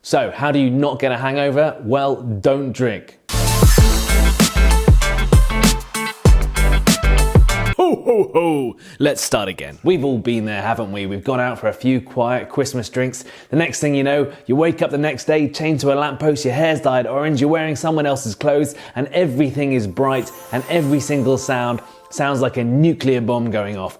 So, how do you not get a hangover? Well, don't drink. Ho, ho, ho! Let's start again. We've all been there, haven't we? We've gone out for a few quiet Christmas drinks. The next thing you know, you wake up the next day, chained to a lamppost, your hair's dyed orange, you're wearing someone else's clothes, and everything is bright, and every single sound sounds like a nuclear bomb going off.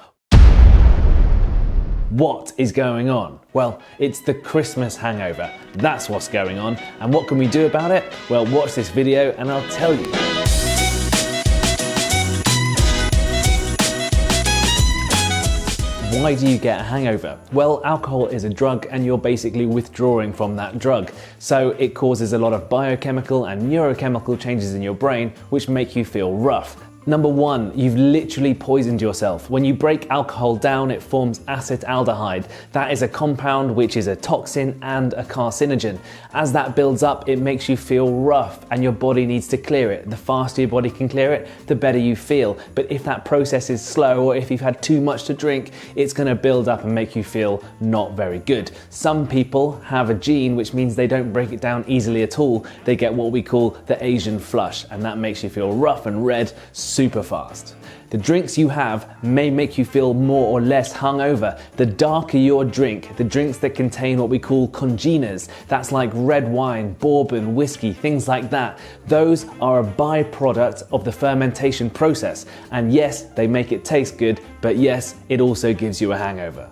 What is going on? Well, it's the Christmas hangover. That's what's going on. And what can we do about it? Well, watch this video and I'll tell you. Why do you get a hangover? Well, alcohol is a drug and you're basically withdrawing from that drug. So it causes a lot of biochemical and neurochemical changes in your brain which make you feel rough. Number one, you've literally poisoned yourself. When you break alcohol down, it forms acetaldehyde. That is a compound which is a toxin and a carcinogen. As that builds up, it makes you feel rough and your body needs to clear it. The faster your body can clear it, the better you feel. But if that process is slow or if you've had too much to drink, it's going to build up and make you feel not very good. Some people have a gene which means they don't break it down easily at all. They get what we call the Asian flush, and that makes you feel rough and red super fast. The drinks you have may make you feel more or less hungover. The darker your drink, the drinks that contain what we call congeners, that's like red wine, bourbon, whiskey, things like that, those are a byproduct of the fermentation process. And yes, they make it taste good, but yes, it also gives you a hangover.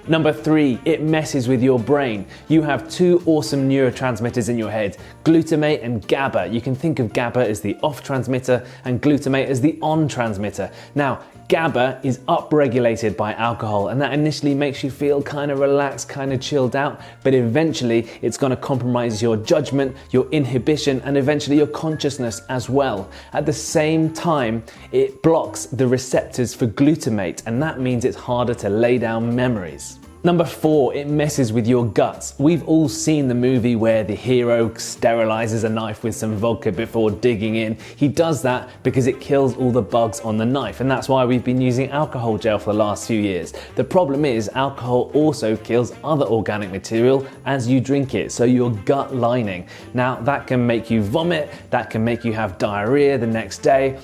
Number three, it messes with your brain. You have two awesome neurotransmitters in your head, glutamate and GABA. You can think of GABA as the off transmitter and glutamate as the on transmitter. Now, GABA is upregulated by alcohol, and that initially makes you feel kind of relaxed, kind of chilled out, but eventually it's going to compromise your judgment, your inhibition, and eventually your consciousness as well. At the same time, it blocks the receptors for glutamate, and that means it's harder to lay down memories. Number four, it messes with your guts. We've all seen the movie where the hero sterilizes a knife with some vodka before digging in. He does that because it kills all the bugs on the knife, and that's why we've been using alcohol gel for the last few years. The problem is alcohol also kills other organic material as you drink it, so your gut lining. Now that can make you vomit, that can make you have diarrhea the next day.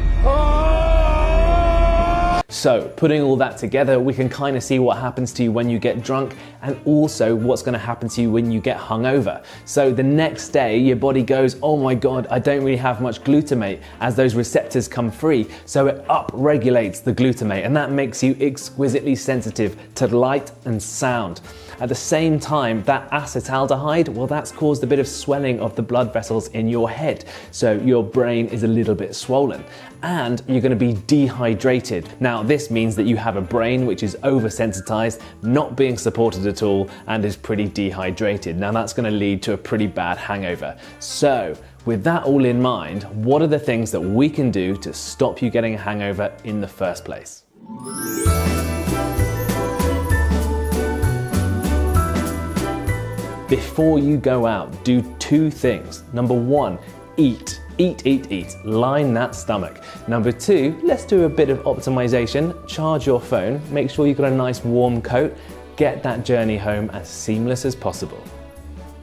So putting all that together, we can kind of see what happens to you when you get drunk and also what's going to happen to you when you get hungover. So the next day, your body goes, oh my God, I don't really have much glutamate, as those receptors come free. So it upregulates the glutamate, and that makes you exquisitely sensitive to light and sound. At the same time, that acetaldehyde, well, that's caused a bit of swelling of the blood vessels in your head. So your brain is a little bit swollen and you're going to be dehydrated. Now, this means that you have a brain which is oversensitized, not being supported at all, and is pretty dehydrated. Now, that's going to lead to a pretty bad hangover. So, with that all in mind, what are the things that we can do to stop you getting a hangover in the first place? Before you go out, do two things. Number one, eat. Eat, eat, eat. Line that stomach. Number two, let's do a bit of optimization. Charge your phone. Make sure you've got a nice warm coat. Get that journey home as seamless as possible.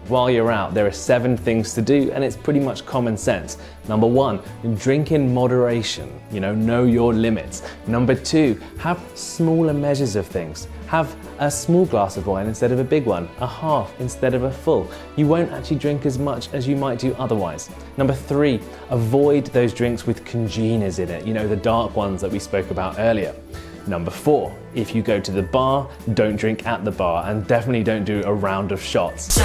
While you're out, there are 7 things to do, and it's pretty much common sense. Number one, drink in moderation. Know your limits. Number two, have smaller measures of things. Have a small glass of wine instead of a big one, a half instead of a full. You won't actually drink as much as you might do otherwise. Number three, avoid those drinks with congeners in it, the dark ones that we spoke about earlier. Number four, if you go to the bar, don't drink at the bar, and definitely don't do a round of shots.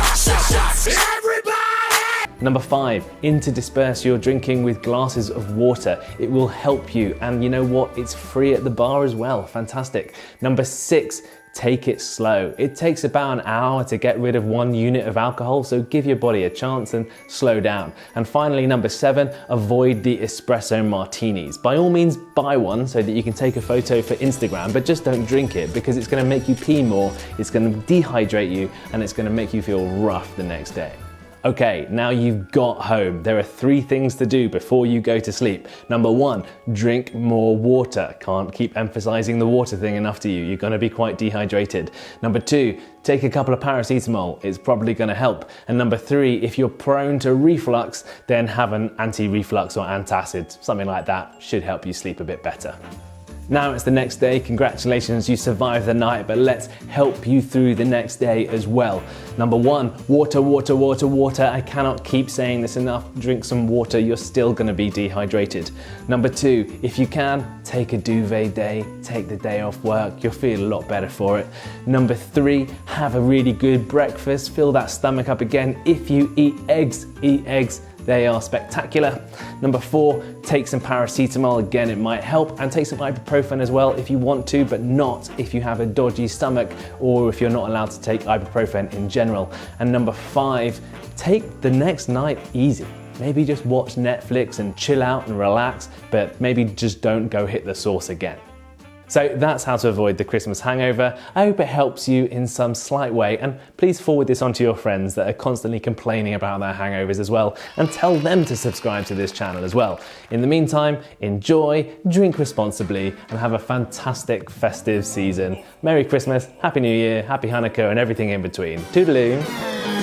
Number five, interdisperse your drinking with glasses of water. It will help you, and you know what? It's free at the bar as well. Fantastic. Number six, take it slow. It takes about an hour to get rid of 1 unit of alcohol, so give your body a chance and slow down. And finally, number seven, avoid the espresso martinis. By all means, buy one so that you can take a photo for Instagram, but just don't drink it because it's going to make you pee more, it's going to dehydrate you, and it's going to make you feel rough the next day. Okay, now you've got home. There are 3 things to do before you go to sleep. Number 1, drink more water. Can't keep emphasizing the water thing enough to you. You're gonna be quite dehydrated. Number 2, take a couple of paracetamol. It's probably gonna help. And number 3, if you're prone to reflux, then have an anti-reflux or antacid. Something like that should help you sleep a bit better. Now it's the next day. Congratulations, you survived the night, but let's help you through the next day as well. Number 1, water, water, water, water. I cannot keep saying this enough. Drink some water, you're still gonna be dehydrated. Number 2, if you can, take a duvet day, take the day off work, you'll feel a lot better for it. Number 3, have a really good breakfast, fill that stomach up again. If you eat eggs, eat eggs. They are spectacular. Number 4, take some paracetamol. Again, it might help, and take some ibuprofen as well if you want to, but not if you have a dodgy stomach or if you're not allowed to take ibuprofen in general. And number 5, take the next night easy. Maybe just watch Netflix and chill out and relax, but maybe just don't go hit the sauce again. So that's how to avoid the Christmas hangover. I hope it helps you in some slight way, and please forward this on to your friends that are constantly complaining about their hangovers as well, and tell them to subscribe to this channel as well. In the meantime, enjoy, drink responsibly, and have a fantastic festive season. Merry Christmas, Happy New Year, Happy Hanukkah, and everything in between. Toodaloo!